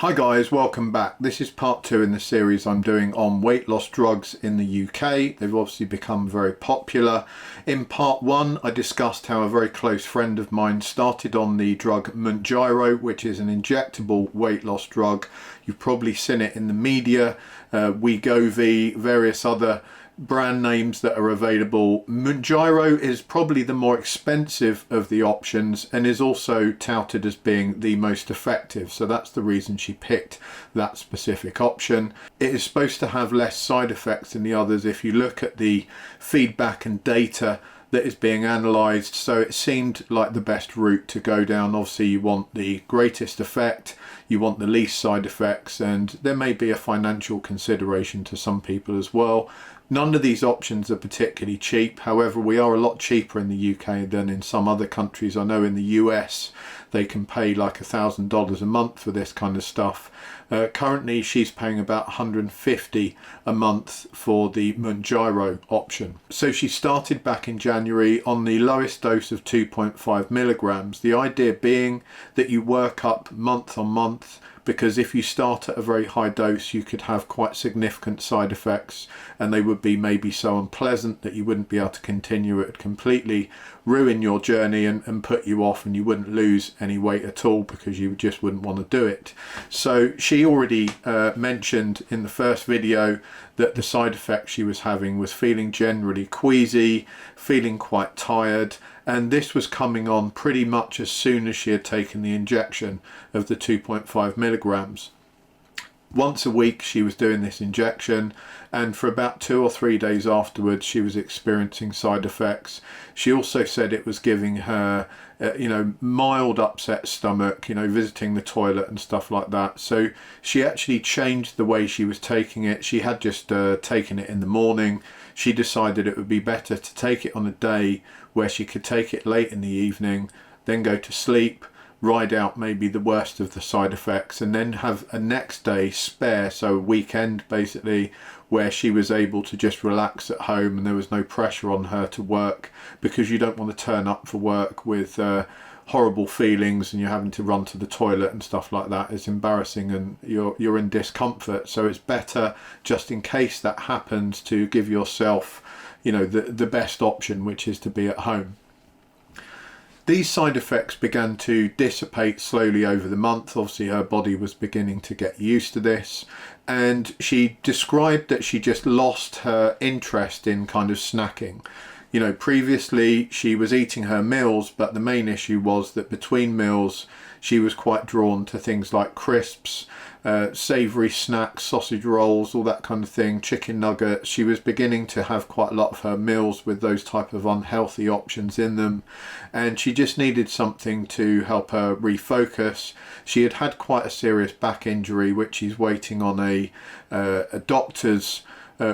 Hi guys, welcome back. This is part 2 in the series I'm doing on weight loss drugs in the UK. They've obviously become very popular. In part 1 I discussed how a very close friend of mine started on the drug Mounjaro, which is an injectable weight loss drug. You've probably seen it in the media, Wegovy, various other brand names that are available. Mounjaro is probably the more expensive of the options and is also touted as being the most effective, so that's the reason she picked that specific option. It is supposed to have less side effects than the others if you look at the feedback and data that is being analysed, so it seemed like the best route to go down. Obviously you want the greatest effect, you want the least side effects, and there may be a financial consideration to some people as well. None of these options are particularly cheap. However, we are a lot cheaper in the UK than in some other countries. I know in the US they can pay like $1,000 a month for this kind of stuff. Currently she's paying about $150 a month for the Mounjaro option. So she started back in January on the lowest dose of 2.5 milligrams. The idea being that you work up month on month, because if you start at a very high dose you could have quite significant side effects and they would be maybe so unpleasant that you wouldn't be able to continue. It would completely ruin your journey and put you off, and you wouldn't lose any weight at all because you just wouldn't want to do it. So she already mentioned in the first video that the side effects she was having was feeling generally queasy, feeling quite tired, and this was coming on pretty much as soon as she had taken the injection of the 2.5 milligrams. Once a week she was doing this injection, and for about 2 or 3 days afterwards she was experiencing side effects. She also said it was giving her mild upset stomach, visiting the toilet and stuff like that. So she actually changed the way she was taking it. She had just taken it in the morning. She decided it would be better to take it on a day where she could take it late in the evening, then go to sleep, ride out maybe the worst of the side effects, and then have a next day spare, so a weekend basically, where she was able to just relax at home and there was no pressure on her to work, because you don't want to turn up for work with horrible feelings and you're having to run to the toilet and stuff like that. It's embarrassing and you're in discomfort. So it's better, just in case that happens, to give yourself the best option, which is to be at home. These side effects began to dissipate slowly over the month. Obviously her body was beginning to get used to this, and she described that she just lost her interest in kind of snacking. Previously she was eating her meals, but the main issue was that between meals she was quite drawn to things like crisps, savoury snacks, sausage rolls, all that kind of thing, chicken nuggets. She was beginning to have quite a lot of her meals with those type of unhealthy options in them, and she just needed something to help her refocus. She had had quite a serious back injury, which she's waiting on a doctor's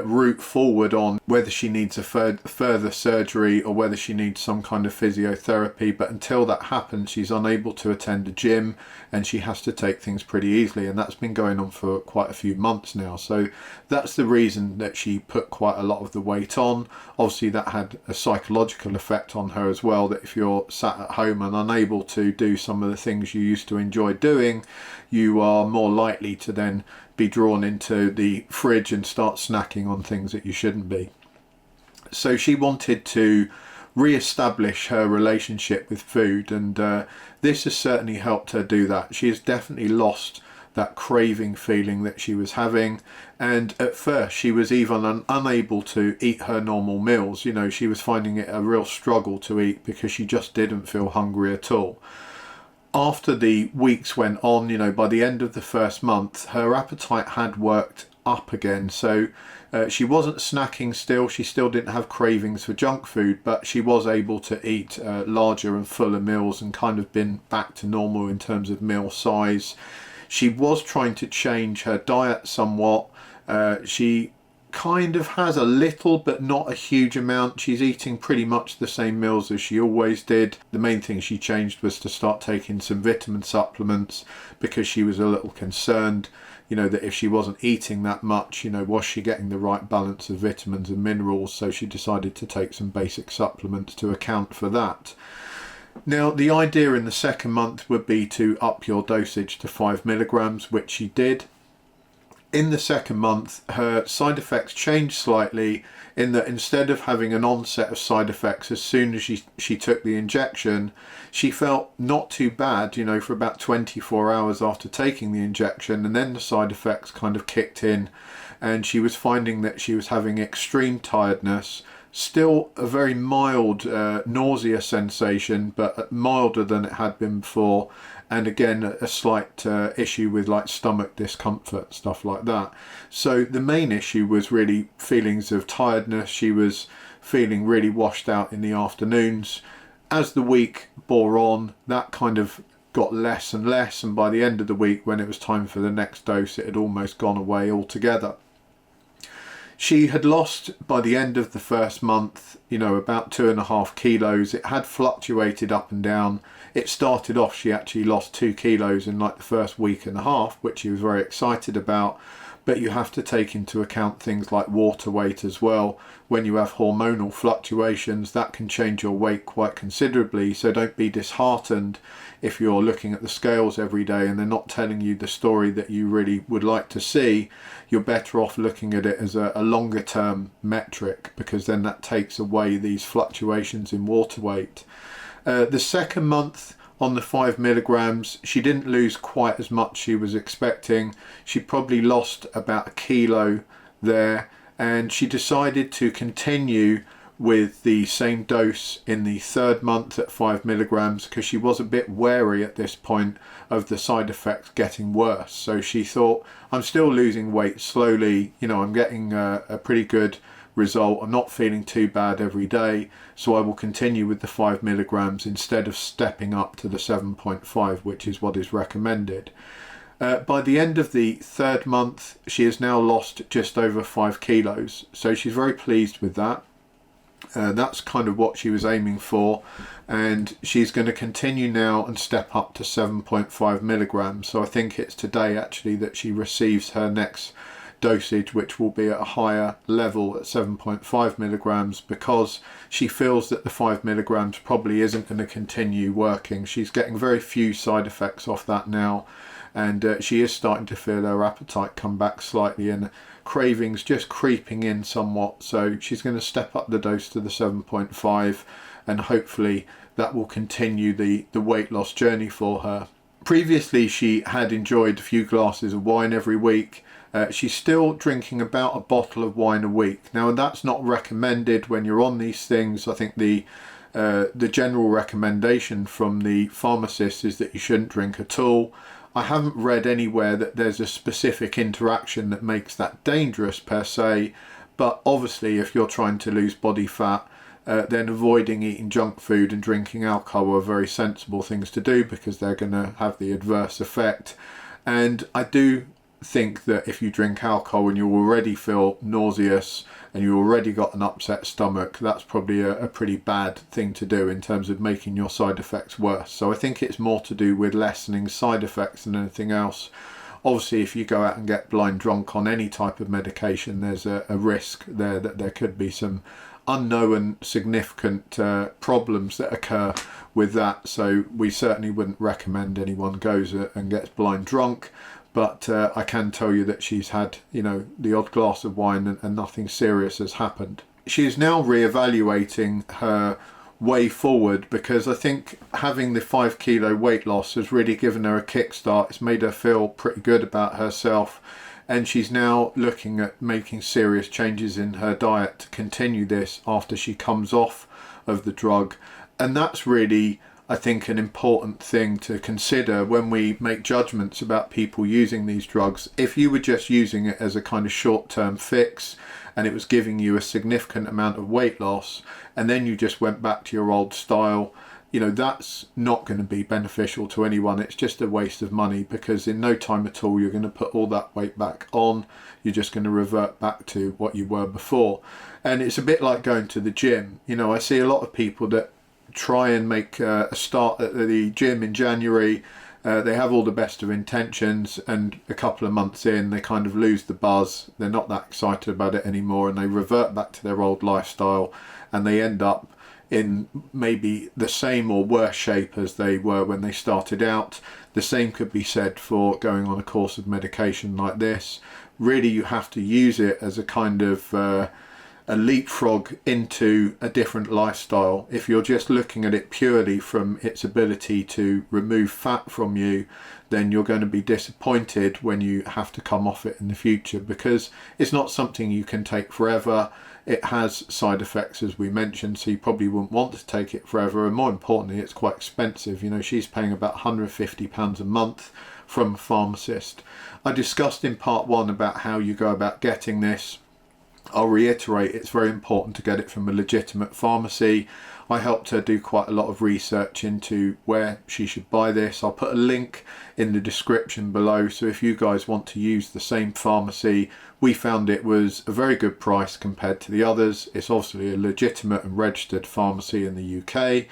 route forward on whether she needs a further surgery or whether she needs some kind of physiotherapy. But until that happens, she's unable to attend a gym and she has to take things pretty easily, and that's been going on for quite a few months now. So that's the reason that she put quite a lot of the weight on. Obviously that had a psychological effect on her as well, that if you're sat at home and unable to do some of the things you used to enjoy doing, you are more likely to then be drawn into the fridge and start snacking on things that you shouldn't be. So she wanted to re-establish her relationship with food, and this has certainly helped her do that. She has definitely lost that craving feeling that she was having, and at first she was even unable to eat her normal meals. She was finding it a real struggle to eat because she just didn't feel hungry at all. After the weeks went on, by the end of the first month, her appetite had worked up again. So she wasn't snacking still, she still didn't have cravings for junk food, but she was able to eat larger and fuller meals and kind of been back to normal in terms of meal size. She was trying to change her diet somewhat. She kind of has a little but not a huge amount. She's eating pretty much the same meals as she always did. The main thing she changed was to start taking some vitamin supplements, because she was a little concerned that if she wasn't eating that much, was she getting the right balance of vitamins and minerals. So she decided to take some basic supplements to account for that. Now, the idea in the second month would be to up your dosage to 5 milligrams, which she did. In the second month, her side effects changed slightly in that instead of having an onset of side effects as soon as she took the injection, she felt not too bad, you know, for about 24 hours after taking the injection, and then the side effects kind of kicked in, and she was finding that she was having extreme tiredness, still a very mild nausea sensation, but milder than it had been before, and again a slight issue with like stomach discomfort, stuff like that. So the main issue was really feelings of tiredness. She was feeling really washed out in the afternoons. As the week bore on, that kind of got less and less, and by the end of the week, when it was time for the next dose, it had almost gone away altogether. She had lost, by the end of the first month, you know, about 2.5 kilos. It had fluctuated up and down. It started off, she actually lost 2 kilos in like the first week and a half, which she was very excited about. But you have to take into account things like water weight as well. When you have hormonal fluctuations, that can change your weight quite considerably. So don't be disheartened if you're looking at the scales every day and they're not telling you the story that you really would like to see. You're better off looking at it as a longer term metric, because then that takes away these fluctuations in water weight. The second month, on the 5 milligrams, she didn't lose quite as much she was expecting. She probably lost about 1 kilo there, and she decided to continue with the same dose in the third month at 5 milligrams because she was a bit wary at this point of the side effects getting worse. So she thought, I'm still losing weight slowly, you know, I'm getting a pretty good result, I'm not feeling too bad every day, so I will continue with the 5 milligrams instead of stepping up to the 7.5, which is what is recommended. By the end of the third month, she has now lost just over 5 kilos, so she's very pleased with that. That's kind of what she was aiming for, and she's going to continue now and step up to 7.5 milligrams. So I think it's today actually that she receives her next dosage, which will be at a higher level at 7.5 milligrams, because she feels that the 5 milligrams probably isn't going to continue working. She's getting very few side effects off that now, and she is starting to feel her appetite come back slightly and cravings just creeping in somewhat. So she's going to step up the dose to the 7.5, and hopefully that will continue the weight loss journey for her. Previously she had enjoyed a few glasses of wine every week. She's still drinking about a bottle of wine a week. Now that's not recommended when you're on these things. I think the general recommendation from the pharmacist is that you shouldn't drink at all. I haven't read anywhere that there's a specific interaction that makes that dangerous per se, but obviously if you're trying to lose body fat, then avoiding eating junk food and drinking alcohol are very sensible things to do, because they're going to have the adverse effect. And I do think that if you drink alcohol and you already feel nauseous and you already got an upset stomach, that's probably a pretty bad thing to do in terms of making your side effects worse. So I think it's more to do with lessening side effects than anything else. Obviously if you go out and get blind drunk on any type of medication, there's a risk there that there could be some unknown significant problems that occur with that. So we certainly wouldn't recommend anyone goes and gets blind drunk. But I can tell you that she's had, you know, the odd glass of wine and nothing serious has happened. She is now re-evaluating her way forward, because I think having the 5 kilo weight loss has really given her a kickstart. It's made her feel pretty good about herself, and she's now looking at making serious changes in her diet to continue this after she comes off of the drug. And that's really, I think, an important thing to consider when we make judgments about people using these drugs. If you were just using it as a kind of short-term fix and it was giving you a significant amount of weight loss, and then you just went back to your old style, you know, that's not going to be beneficial to anyone. It's just a waste of money, because in no time at all you're going to put all that weight back on. You're just going to revert back to what you were before. And it's a bit like going to the gym. You know, I see a lot of people that try and make a start at the gym in January. They have all the best of intentions, and a couple of months in they kind of lose the buzz. They're not that excited about it anymore, and they revert back to their old lifestyle, and they end up in maybe the same or worse shape as they were when they started out. The same could be said for going on a course of medication like this. Really, you have to use it as a kind of a leapfrog into a different lifestyle. If you're just looking at it purely from its ability to remove fat from you, then you're going to be disappointed when you have to come off it in the future, because it's not something you can take forever. It has side effects, as we mentioned, so you probably wouldn't want to take it forever, and more importantly, it's quite expensive. You know, she's paying about £150 a month from a pharmacist. I discussed in part 1 about how you go about getting this. I'll reiterate, it's very important to get it from a legitimate pharmacy. I helped her do quite a lot of research into where she should buy this. I'll put a link in the description below, so if you guys want to use the same pharmacy, we found it was a very good price compared to the others. It's obviously a legitimate and registered pharmacy in the UK.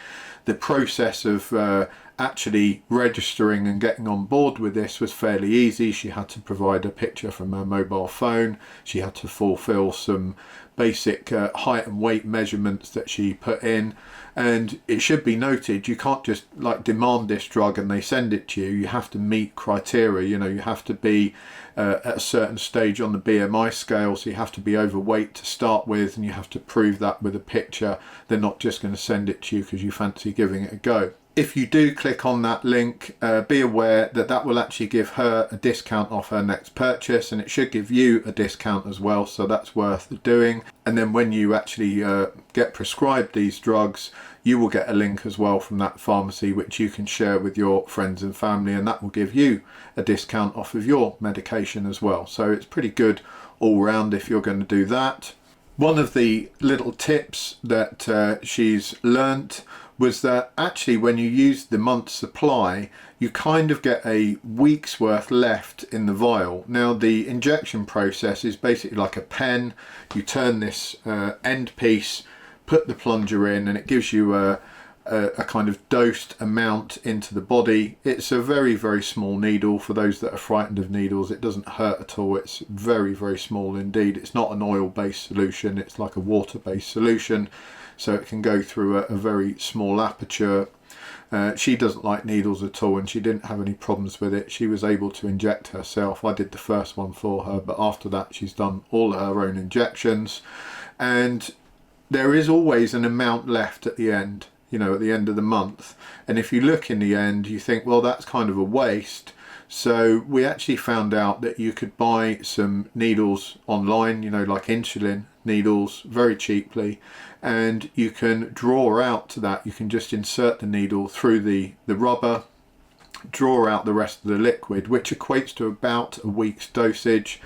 The process of actually registering and getting on board with this was fairly easy. She had to provide a picture from her mobile phone. She had to fulfill some basic height and weight measurements that she put in, and it should be noted, you can't just like demand this drug and they send it to you. You have to meet criteria. You know, you have to be at a certain stage on the BMI scale, so you have to be overweight to start with, and you have to prove that with a picture. They're not just going to send it to you because you fancy giving it a go. If you do click on that link, be aware that that will actually give her a discount off her next purchase, and it should give you a discount as well, so that's worth doing. And then when you actually get prescribed these drugs, you will get a link as well from that pharmacy which you can share with your friends and family, and that will give you a discount off of your medication as well. So it's pretty good all round if you're going to do that. One of the little tips that she's learnt was that actually when you use the month's supply, you kind of get a week's worth left in the vial. Now the injection process is basically like a pen. You turn this end piece, put the plunger in, and it gives you a kind of dosed amount into the body. It's a very, very small needle. For those that are frightened of needles, it doesn't hurt at all. It's very, very small indeed. It's not an oil-based solution, it's like a water-based solution, so it can go through a very small aperture. She doesn't like needles at all, and she didn't have any problems with it. She was able to inject herself. I did the first one for her, but after that she's done all her own injections, and there is always an amount left at the end, you know, at the end of the month. And if you look in the end, you think, well, that's kind of a waste. So we actually found out that you could buy some needles online, you know, like insulin needles, very cheaply, and you can draw out to that. You can just insert the needle through the rubber, draw out the rest of the liquid, which equates to about a week's dosage,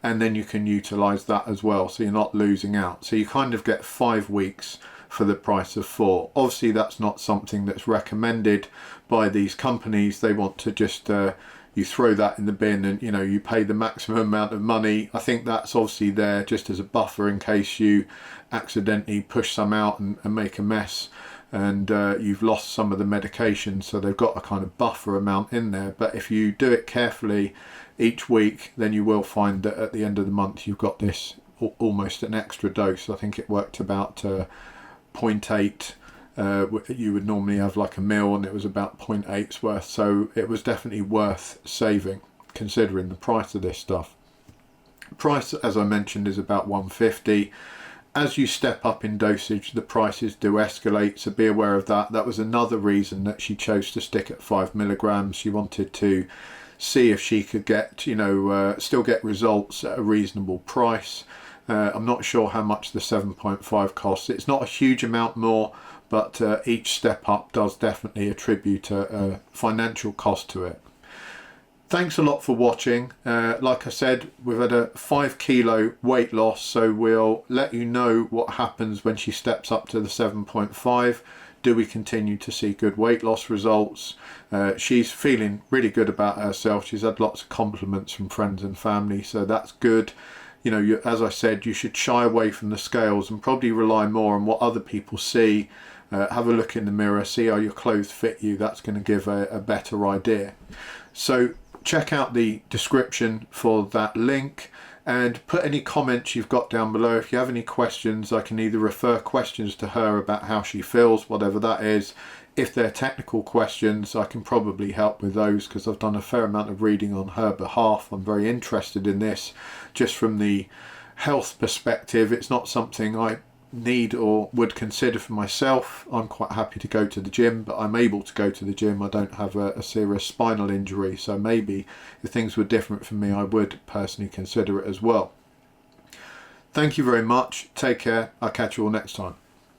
and then you can utilize that as well, so you're not losing out. So you kind of get 5 weeks for the price of 4. Obviously that's not something that's recommended by these companies. They want to just you throw that in the bin and, you know, you pay the maximum amount of money. I think that's obviously there just as a buffer in case you accidentally push some out and make a mess, and you've lost some of the medication, so they've got a kind of buffer amount in there. But if you do it carefully each week, then you will find that at the end of the month you've got this almost an extra dose. I think it worked about 0.8. You would normally have like a meal, and it was about 0.8's worth, so it was definitely worth saving considering the price of this stuff. Price, as I mentioned, is about £150. As you step up in dosage, the prices do escalate, so be aware of that. That was another reason that she chose to stick at 5 milligrams. She wanted to see if she could get, you know, still get results at a reasonable price. I'm not sure how much the 7.5 costs. It's not a huge amount more, but each step up does definitely attribute a financial cost to it. Thanks a lot for watching. Like I said, we've had a 5 kilo weight loss, so we'll let you know what happens when she steps up to the 7.5. Do we continue to see good weight loss results? She's feeling really good about herself. She's had lots of compliments from friends and family, so that's good. You know, as I said, you should shy away from the scales and probably rely more on what other people see. Have a look in the mirror, see how your clothes fit you. That's going to give a better idea. So check out the description for that link, and put any comments you've got down below. If you have any questions, I can either refer questions to her about how she feels, whatever that is. If they're technical questions, I can probably help with those because I've done a fair amount of reading on her behalf. I'm very interested in this just from the health perspective. It's not something I need or would consider for myself. I'm quite happy to go to the gym, but I'm able to go to the gym. I don't have a serious spinal injury, so maybe if things were different for me, I would personally consider it as well. Thank you very much. Take care. I'll catch you all next time.